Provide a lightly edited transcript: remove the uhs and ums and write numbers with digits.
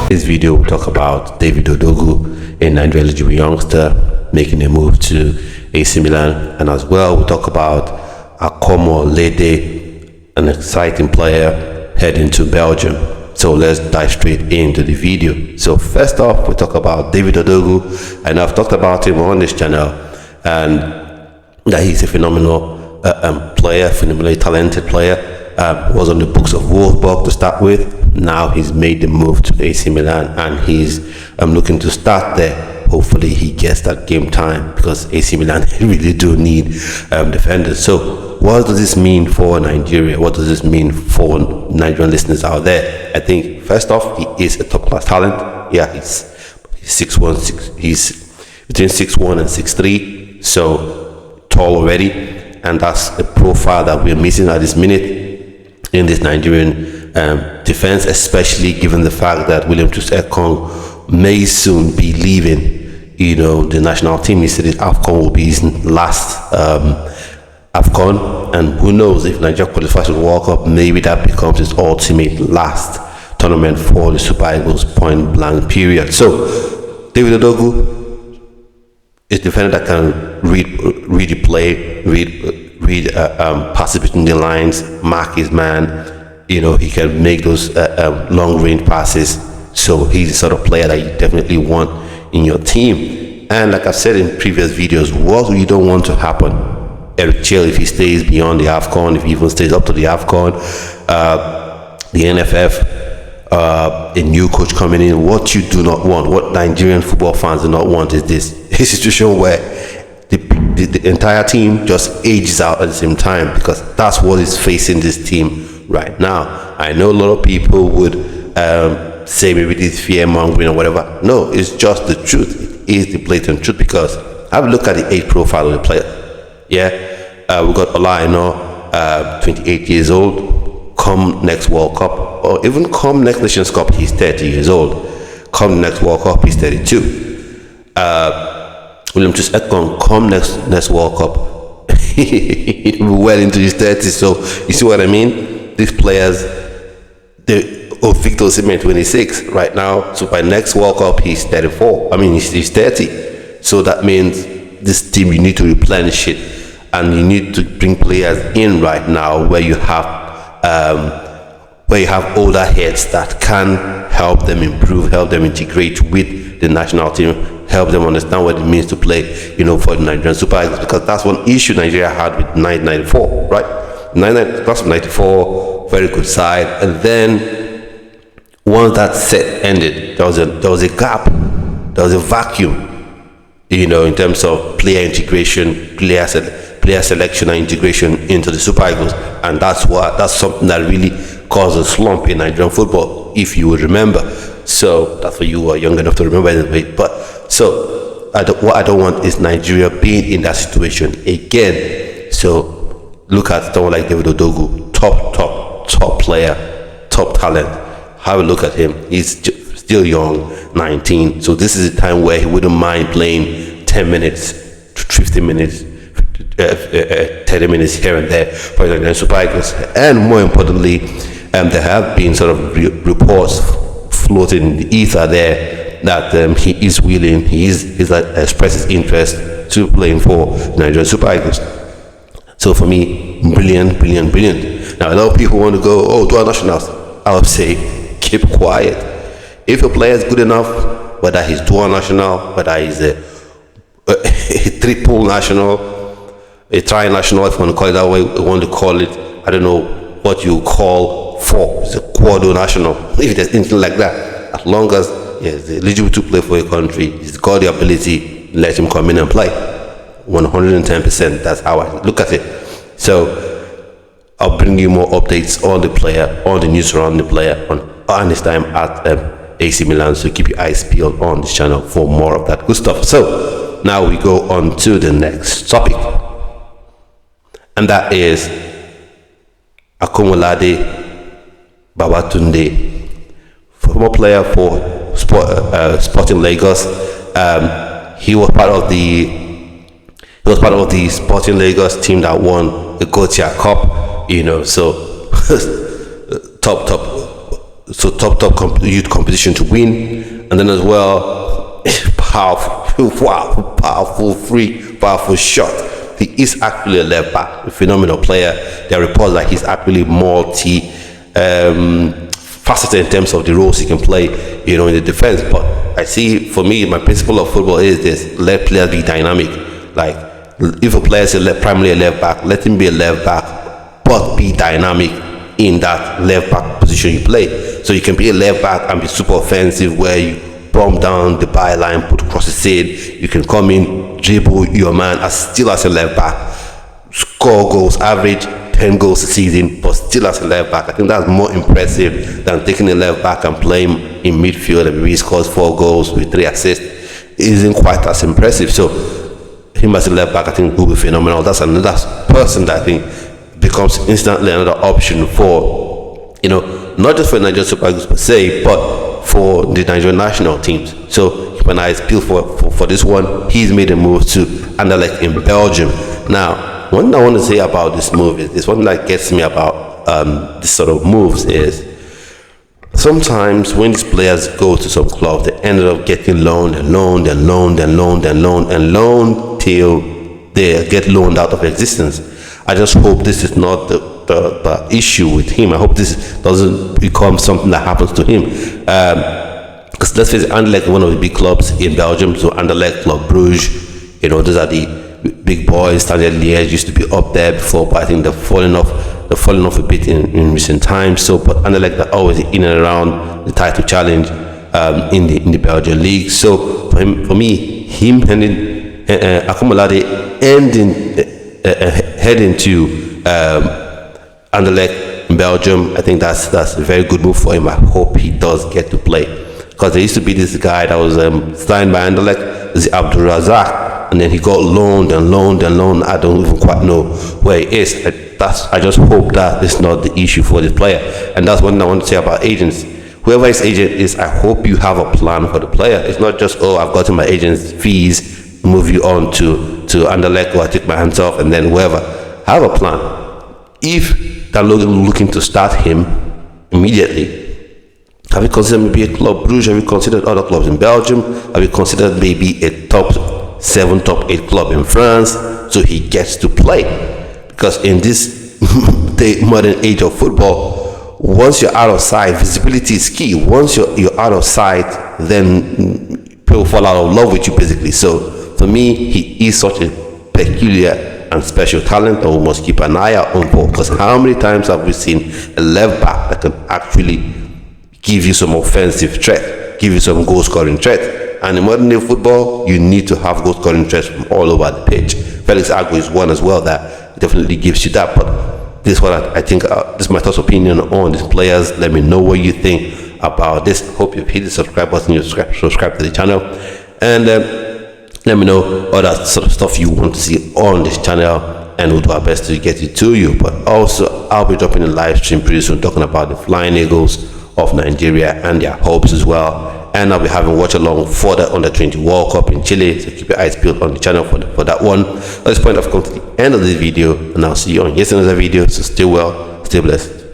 This video will talk about David Odogu, a Nigerian eligible youngster making a move to AC Milan, and as well we'll talk about Akumuladi, an exciting player heading to Belgium. So let's dive straight into the video. So first off, we'll talk about David Odogu, and I've talked about him on this channel, and that he's a phenomenal player, phenomenally talented player. Was on the books of Wolfsburg to start with. Now he's made the move to AC Milan, and he's looking to start there. Hopefully he gets that game time, because AC Milan really do need defenders. So what does this mean for Nigeria? What does this mean for Nigerian listeners out there? I think first off, he is a top class talent. Yeah, he's 6'1", he's between 6'1" and 6'3", so tall already, and that's a profile that we're missing at this minute in this Nigerian defense, especially given the fact that William Troost-Ekong may soon be leaving, the national team. He said that AFCON will be his last AFCON, and who knows, if Nigeria qualifies to the World Cup, maybe that becomes his ultimate last tournament for the Super Eagles, point blank period. So David Odogu is a defender that can read the play, read passes between the lines, mark his man. He can make those long range passes. So he's the sort of player that you definitely want in your team. And like I've said in previous videos, what you don't want to happen, Eric Chill, if he stays beyond the AFCON, if he even stays up to the AFCON, the NFF, a new coach coming in, what you do not want, what Nigerian football fans do not want, is this a situation where the entire team just ages out at the same time, because that's what is facing this team right now. I know a lot of people would say maybe this fear mongering or whatever. No, it's just the truth. It is the blatant truth, because have a look at the age profile of the player. We got Ola, 28 years old. Come next World Cup, or even come next Nations Cup, he's 30 years old. Come next World Cup, he's 32. William Troost-Ekong, come next World Cup, he'll be well into his 30s. So you see what I mean? These players, Victor Osimhen 26 right now. So by next World Cup, he's 34. I mean, he's 30. So that means this team, you need to replenish it, and you need to bring players in right now where you have older heads that can help them improve, help them integrate with the national team, help them understand what it means to play, for the Nigerian Super Eagles, because that's one issue Nigeria had with 1994, right? Class of 94, very good side, and then once that set ended, there was a gap, there was a vacuum, in terms of player integration, player selection and integration into the Super Eagles, and that's something that really caused a slump in Nigerian football, if you would remember. So that's for you who are young enough to remember anyway. But so what I don't want is Nigeria being in that situation again. So look at someone like David Odogu, top player, top talent. Have a look at him. He's still young, 19. So this is a time where he wouldn't mind playing 10 minutes, 15 minutes, 30 minutes here and there for the Nigerian Super Eagles. And more importantly, there have been sort of reports floating in the ether there that he is willing, he's expressed his interest to playing for the Nigerian Super Eagles. So for me, brilliant. Now a lot of people want to go, dual nationals. I would say keep quiet. If a player is good enough, whether he's dual national, whether he's a triple national, a tri-national, if you want to call it that way, you want to call it, I don't know what you call four, it's a quadro national, if there's anything like that, as long as he's eligible to play for a country, he's got the ability, let him come in and play 110%. That's how I look at it. So I'll bring you more updates on the player, on the news surrounding the player, on this time at AC Milan. So keep your eyes peeled on this channel for more of that good stuff. So now we go on to the next topic, and that is Akumuladi Babatunde, former player for Sporting Lagos. He was part of the Sporting Lagos team that won the Gotia Cup. So top youth competition to win, and then as well, powerful freak, powerful shot. He is actually a left back, a phenomenal player. There are reports that he's actually faceted in terms of the roles he can play, in the defense. But I see, for me, my principle of football is this: let players be dynamic. Like, if a player is primarily a left back, let him be a left back, but be dynamic in that left back position you play. So you can be a left back and be super offensive, where you bomb down the byline, put crosses in. You can come in, dribble your man as a left back, score goals, average 10 goals a season, but still as a left back. I think that's more impressive than taking a left back and playing in midfield and maybe he scores 4 goals with 3 assists. It isn't quite as impressive. So him as a left back, I think, will be phenomenal. That's another person that I think becomes instantly another option for, not just for Nigerian Super Eagles per se, but for the Nigerian national teams. So keep an eye peeled for this one. He's made a move to Anderlecht in Belgium. Now, one thing I want to say about this move is one that gets me about this sort of moves is sometimes when these players go to some club, they end up getting loaned till they get loaned out of existence. I just hope this is not the issue with him. I hope this doesn't become something that happens to him. Because let's face it, Anderlecht is one of the big clubs in Belgium. So Anderlecht, Club Brugge, those are the big boys. Standard Liège used to be up there before, but I think they're falling off a bit in recent times. So, but Anderlecht are always in and around the title challenge in the Belgian league. So for me, him Akumuladi heading to Anderlecht in Belgium, I think that's a very good move for him. I hope he does get to play, because there used to be this guy that was signed by Anderlecht, is Abdul Razak, and then he got loaned. I don't even quite know where he is. I just hope that is not the issue for this player. And that's one thing I want to say about agents. Whoever his agent is, I hope you have a plan for the player. It's not just, I've gotten my agent's fees, move you on to Anderlecht, or I take my hands off, and then whoever. Have a plan. If they're looking to start him immediately, have you considered maybe a Club Brugge? Have you considered other clubs in Belgium? Have you considered maybe a top 7, top 8 club in France, so he gets to play? Because in this modern age of football, once you're out of sight, visibility is key. Once you're out of sight, then people fall out of love with you, basically. So for me, he is such a peculiar and special talent that we must keep an eye out on for. Because how many times have we seen a left back that can actually give you some offensive threat, give you some goal scoring threat? And in modern day football, you need to have goal scoring threats from all over the pitch. Felix Agu is one as well that definitely gives you that. But this is what I think, this is my thoughts opinion on these players. Let me know what you think about this. Hope you've hit the subscribe button, you subscribe to the channel, and let me know other sort of stuff you want to see on this channel, and we'll do our best to get it to you. But also, I'll be dropping a live stream pretty soon talking about the Flying Eagles of Nigeria and their hopes as well. And I'll be having watch along for the Under-20 World Cup in Chile, so keep your eyes peeled on the channel for that one. At this point, I've come to the end of this video, and I'll see you on yet another video. So stay well, stay blessed.